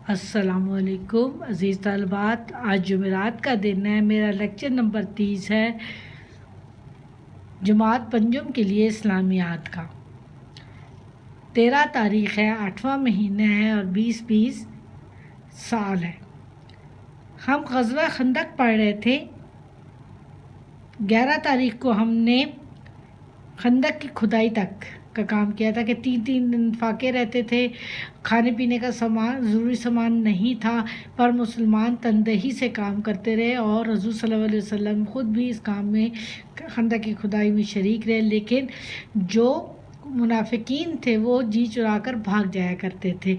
السلام علیکم عزیز طالبات، آج جمعرات کا دن ہے۔ میرا لیکچر نمبر 30 ہے جماعت پنجم کے لیے اسلامیات کا۔ 13 تاریخ ہے، 8واں مہینہ ہے اور 2020 سال ہے۔ ہم غزوہ خندق پڑھ رہے تھے۔ 11 تاریخ کو ہم نے خندق کی کھدائی تک کا کام کیا تھا کہ 3 دن فاقے رہتے تھے، کھانے پینے کا ضروری سامان نہیں تھا، پر مسلمان تندہی سے کام کرتے رہے اور حضور صلی اللہ علیہ وسلم خود بھی اس کام میں خندق کی کھدائی میں شریک رہے، لیکن جو منافقین تھے وہ جی چرا کر بھاگ جایا کرتے تھے۔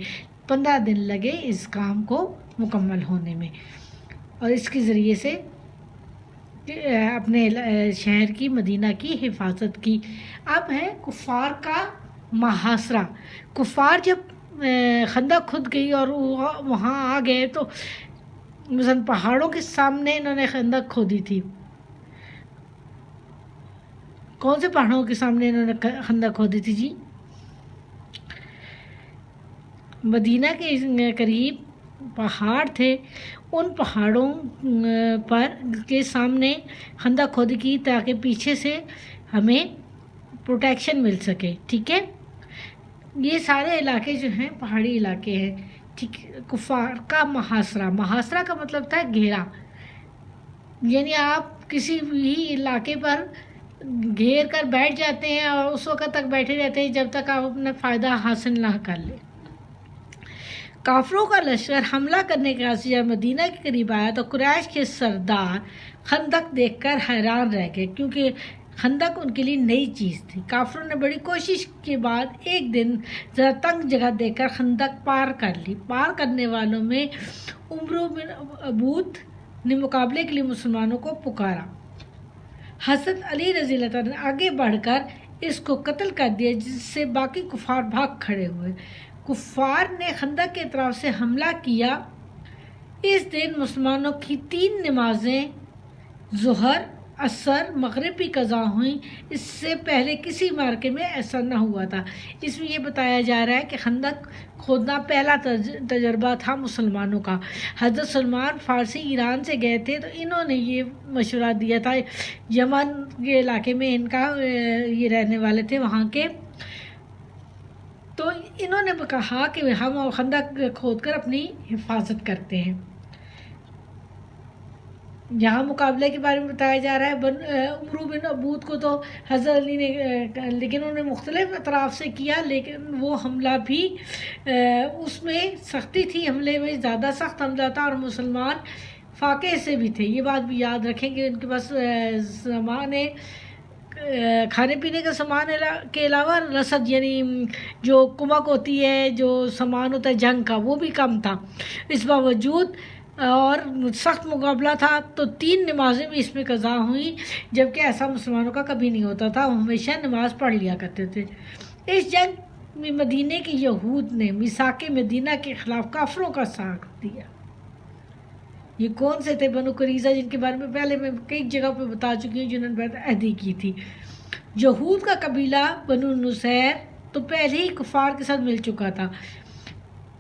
15 دن لگے اس کام کو مکمل ہونے میں، اور اس کے ذریعے سے اپنے شہر کی، مدینہ کی حفاظت کی۔ اب ہے کفار کا محاصرہ۔ کفار جب خندق کھد گئی اور وہاں آ گئے تو مثلا پہاڑوں کے سامنے انہوں نے خندق کھودی تھی۔ کون سے پہاڑوں کے سامنے انہوں نے خندق کھودی تھی جی؟ مدینہ کے قریب پہاڑ تھے، ان پہاڑوں پر کے سامنے خندق کھودی کی تاکہ پیچھے سے ہمیں پروٹیکشن مل سکے۔ ٹھیک ہے، یہ سارے علاقے جو ہیں پہاڑی علاقے ہیں۔ ٹھیک، کفار کا محاصرہ کا مطلب تھا گھیرا، یعنی آپ کسی بھی علاقے پر گھیر کر بیٹھ جاتے ہیں اور اس وقت تک بیٹھے رہتے ہیں جب تک آپ اپنا فائدہ حاصل نہ کر لیں۔ کافروں کا لشکر حملہ کرنے کے بعد جب مدینہ کے قریب آیا تو قریش کے سردار خندق دیکھ کر حیران رہ گئے، کیونکہ خندق ان کے لیے نئی چیز تھی۔ کافروں نے بڑی کوشش کے بعد ایک دن ذرا تنگ جگہ دیکھ کر خندق پار کر لی۔ پار کرنے والوں میں عمرو بن ابود نے مقابلے کے لیے مسلمانوں کو پکارا۔ حضرت علی رضی اللہ عنہ نے آگے بڑھ کر اس کو قتل کر دیا، جس سے باقی کفار بھاگ کھڑے ہوئے۔ کفار نے خندق کے اطراف سے حملہ کیا۔ اس دن مسلمانوں کی 3 نمازیں ظہر، عصر، مغرب بھی قضا ہوئیں۔ اس سے پہلے کسی معرکے میں ایسا نہ ہوا تھا۔ اس میں یہ بتایا جا رہا ہے کہ خندق کھودنا پہلا تجربہ تھا مسلمانوں کا۔ حضرت سلمان فارسی ایران سے گئے تھے تو انہوں نے یہ مشورہ دیا تھا، یمن کے علاقے میں ان کا یہ رہنے والے تھے وہاں کے، تو انہوں نے کہا کہ ہم خندق کھود کر اپنی حفاظت کرتے ہیں۔ یہاں مقابلے کے بارے میں بتایا جا رہا ہے عمرو بن ابود کو تو حضرت علی نے، لیکن انہوں نے مختلف اطراف سے کیا، لیکن وہ حملہ بھی اس میں سختی تھی، حملے میں زیادہ سخت حملہ تھا اور مسلمان فاقے سے بھی تھے۔ یہ بات بھی یاد رکھیں کہ ان کے پاس سامان کھانے پینے کا سامان کے علاوہ رسد، یعنی جو کمک ہوتی ہے، جو سامان ہوتا ہے جنگ کا، وہ بھی کم تھا۔ اس باوجود اور سخت مقابلہ تھا تو 3 نمازیں بھی اس میں قضا ہوئیں، جبکہ ایسا مسلمانوں کا کبھی نہیں ہوتا تھا، وہ ہمیشہ نماز پڑھ لیا کرتے تھے۔ اس جنگ میں مدینہ کے یہود نے میثاق مدینہ کے خلاف کافروں کا ساتھ دیا۔ یہ کون سے تھے؟ بنو قریظہ، جن کے بارے میں پہلے میں کئی جگہ پہ بتا چکی ہوں، جنہوں نے بیعت عہدی کی تھی۔ یہود کا قبیلہ بنو نصیر تو پہلے ہی کفار کے ساتھ مل چکا تھا۔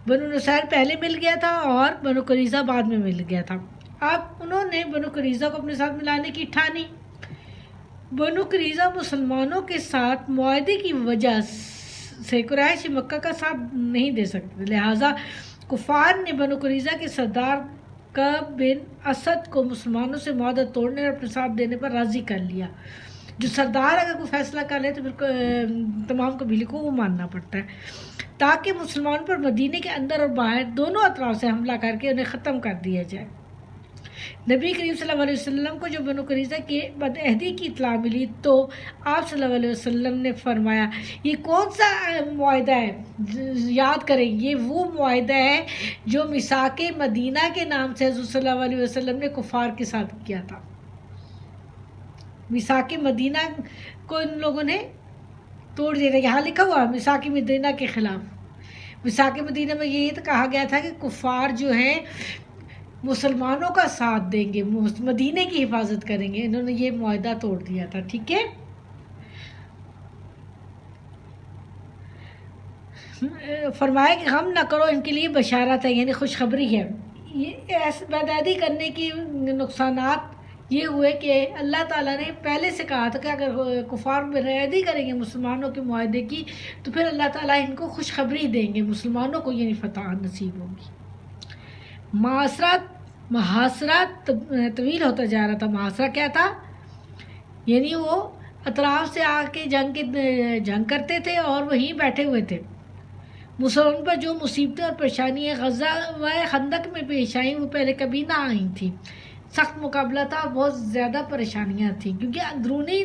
بنو نصیر پہلے مل گیا تھا اور بنو قریظہ بعد میں مل گیا تھا۔ اب انہوں نے بنو قریظہ کو اپنے ساتھ ملانے کی ٹھانی۔ بنو قریظہ مسلمانوں کے ساتھ معاہدے کی وجہ سے قریش مکہ کا ساتھ نہیں دے سکتے، لہٰذا کفار نے بنو قریظہ کے سردار کعب بن اسد کو مسلمانوں سے معاہدہ توڑنے اور اپنے ساتھ دینے پر راضی کر لیا۔ جو سردار اگر کوئی فیصلہ کر لے تو پھر تمام قبیلے کو وہ ماننا پڑتا ہے، تاکہ مسلمانوں پر مدینے کے اندر اور باہر دونوں اطراف سے حملہ کر کے انہیں ختم کر دیا جائے۔ نبی کریم صلی اللہ علیہ وسلم کو جب بنو قریظہ کی بیعت عہدی کی اطلاع ملی تو آپ صلی اللہ علیہ وسلم نے فرمایا، یہ کون سا معاہدہ ہے؟ یاد کریں، یہ وہ معاہدہ ہے جو میثاق مدینہ کے نام سے حضور صلی اللہ علیہ وسلم نے کفار کے ساتھ کیا تھا۔ میثاق مدینہ کو ان لوگوں نے توڑ دیا۔ یہاں لکھا ہوا میثاق مدینہ کے خلاف۔ میثاق مدینہ میں یہی تو کہا گیا تھا کہ کفار جو ہیں مسلمانوں کا ساتھ دیں گے، مدینے کی حفاظت کریں گے۔ انہوں نے یہ معاہدہ توڑ دیا تھا۔ ٹھیک ہے، فرمایا کہ غم نہ کرو، ان کے لیے بشارت ہے، یعنی خوشخبری ہے۔ یہ ایسے بدعہدی کرنے کی نقصانات یہ ہوئے کہ اللہ تعالیٰ نے پہلے سے کہا تھا کہ اگر کفار بدعہدی کریں گے مسلمانوں کے معاہدے کی تو پھر اللہ تعالیٰ ان کو خوشخبری دیں گے، مسلمانوں کو یعنی فتح نصیب ہوگی۔ محاصرہ طویل ہوتا جا رہا تھا۔ محاصرہ کیا تھا؟ یعنی وہ اطراف سے آ کے جنگ کرتے تھے اور وہیں بیٹھے ہوئے تھے۔ مسلمان پر جو مصیبتیں اور پریشانیاں غزوہ خندق میں پیش آئیں وہ پہلے کبھی نہ آئی تھیں۔ سخت مقابلہ تھا، بہت زیادہ پریشانیاں تھیں، کیونکہ اندرونی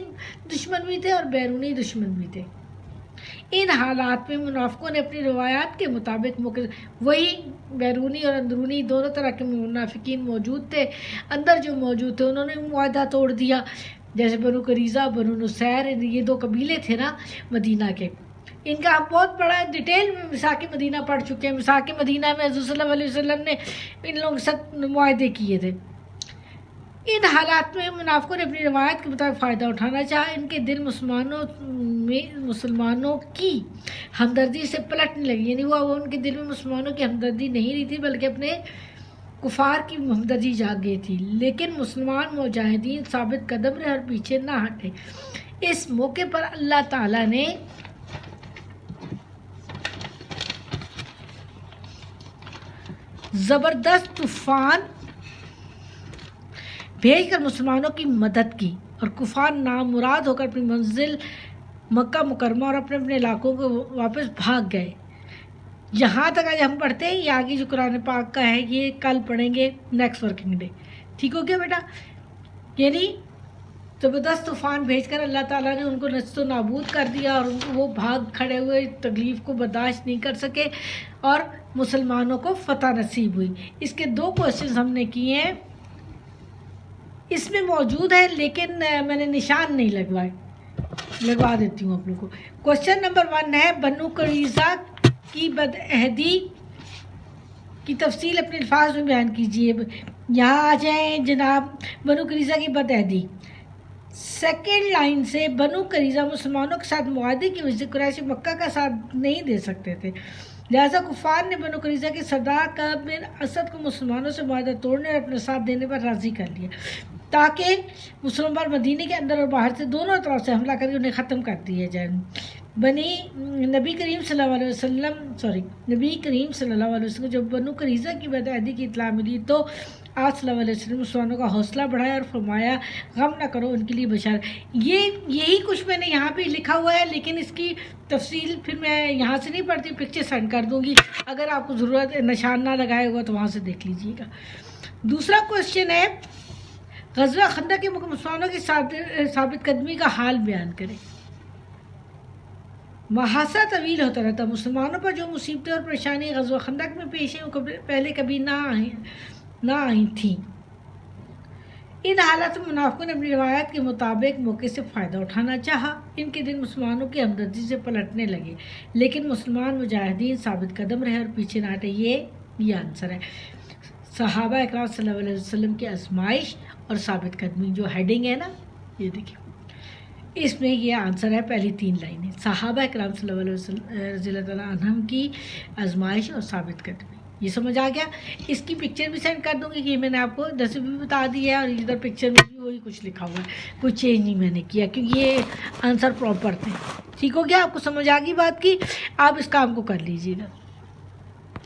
دشمن بھی تھے اور بیرونی دشمن بھی تھے۔ ان حالات میں منافقوں نے اپنی روایات کے مطابق وہی بیرونی اور اندرونی دونوں طرح کے منافقین موجود تھے۔ اندر جو موجود تھے انہوں نے معاہدہ توڑ دیا، جیسے بنو قریظہ، بنو نصیر، یہ دو قبیلے تھے نا مدینہ کے، ان کا ہم بہت بڑا ڈیٹیل میں میثاق مدینہ پڑھ چکے ہیں۔ میثاق مدینہ میں حضور صلی اللہ علیہ وسلم نے ان لوگوں کے ساتھ معاہدے کیے تھے۔ ان حالات میں منافقوں نے اپنی روایت کے مطابق فائدہ اٹھانا چاہا۔ ان کے دل مسلمانوں کی ہمدردی سے پلٹنے لگی، یعنی وہ ان کے دل میں مسلمانوں کی ہمدردی نہیں رہی تھی بلکہ اپنے کفار کی ہمدردی جاگ گئی تھی۔ لیکن مسلمان مجاہدین ثابت قدم رہے اور پیچھے نہ ہٹے۔ اس موقع پر اللہ تعالیٰ نے زبردست طوفان بھیج کر مسلمانوں کی مدد کی اور کفار نامراد ہو کر اپنی منزل مکہ مکرمہ اور اپنے اپنے علاقوں کو واپس بھاگ گئے۔ یہاں تک آج ہم پڑھتے ہیں، یہ آگے جو قرآن پاک کا ہے یہ کل پڑھیں گے نیکسٹ ورکنگ ڈے، ٹھیک ہو گیا بیٹا؟ یعنی زبردست طوفان بھیج کر اللہ تعالیٰ نے ان کو نشت و نابود کر دیا اور وہ بھاگ کھڑے ہوئے، تکلیف کو برداشت نہیں کر سکے اور مسلمانوں کو فتح نصیب ہوئی۔ اس کے 2 کوشچنز ہم نے کیے ہیں، اس میں موجود ہے لیکن میں نے نشان نہیں لگوائے، لگوا دیتی ہوں آپ لوگوں کو۔ کوشچن نمبر 1 ہے بنو قریظہ کی بدعہدی کی تفصیل اپنے الفاظ میں بیان کیجیے۔ یہاں آ جائیں جناب، بنو قریظہ کی بدعہدی، سیکنڈ لائن سے بنو قریظہ مسلمانوں کے ساتھ معاہدے کی وجہ سے قریش مکہ کا ساتھ نہیں دے سکتے تھے، لہٰذا کفار نے بنو قریظہ کے سردار کعب بن اسد کو مسلمانوں سے معاہدہ توڑنے اور اپنے ساتھ دینے پر راضی کر لیا تاکہ مسلمان مدینے کے اندر اور باہر سے دونوں طرف سے حملہ کر کے انہیں ختم کر دیا جائے۔ نبی کریم صلی اللہ علیہ وسلم جب بنو قریظہ کی بدعہدی کی اطلاع ملی تو آپ صلی اللہ علیہ وسلم مسلمانوں کا حوصلہ بڑھایا اور فرمایا غم نہ کرو، ان کے لیے بشارت۔ یہی کچھ میں نے یہاں پہ لکھا ہوا ہے، لیکن اس کی تفصیل پھر میں یہاں سے نہیں پڑھتی، پکچر سینڈ کر دوں گی، اگر آپ کو ضرورت نشان نہ لگائے ہوگا تو وہاں سے دیکھ لیجیے گا۔ دوسرا کوشچن ہے غزوہ خندق کے مسلمانوں کی ثابت قدمی کا حال بیان کریں۔ محاصرہ طویل ہوتا رہتا، مسلمانوں پر جو مصیبتیں اور پریشانیاں غزوہ خندق میں پیش ہیں وہ پہلے کبھی نہ آئی تھیں۔ ان حالات میں منافقوں نے اپنی روایات کے مطابق موقع سے فائدہ اٹھانا چاہا۔ ان کے دل مسلمانوں کی ہمدردی سے پلٹنے لگے، لیکن مسلمان مجاہدین ثابت قدم رہے اور پیچھے نہ ہٹے۔ یہ آنسر ہے۔ صحابہ اکرام صلی اللہ علیہ وسلم کی آزمائش اور ثابت قدمی، جو ہیڈنگ ہے نا، یہ دیکھیں، اس میں یہ آنسر ہے پہلی 3 لائنیں، صحابہ اکرام صلی اللہ علیہ وسلم رضی اللہ تعالیٰ عنہم کی آزمائش اور ثابت قدمی۔ یہ سمجھ آ گیا؟ اس کی پکچر بھی سینڈ کر دوں گی کہ میں نے آپ کو ادھر بھی بتا دی ہے اور ادھر پکچر میں بھی وہی کچھ لکھا ہوا ہے، کوئی چینج نہیں میں نے کیا کیونکہ یہ آنسر پراپر تھے۔ ٹھیک ہو گیا؟ آپ کو سمجھ آ گئی بات کی؟ آپ اس کام کو کر لیجیے گا۔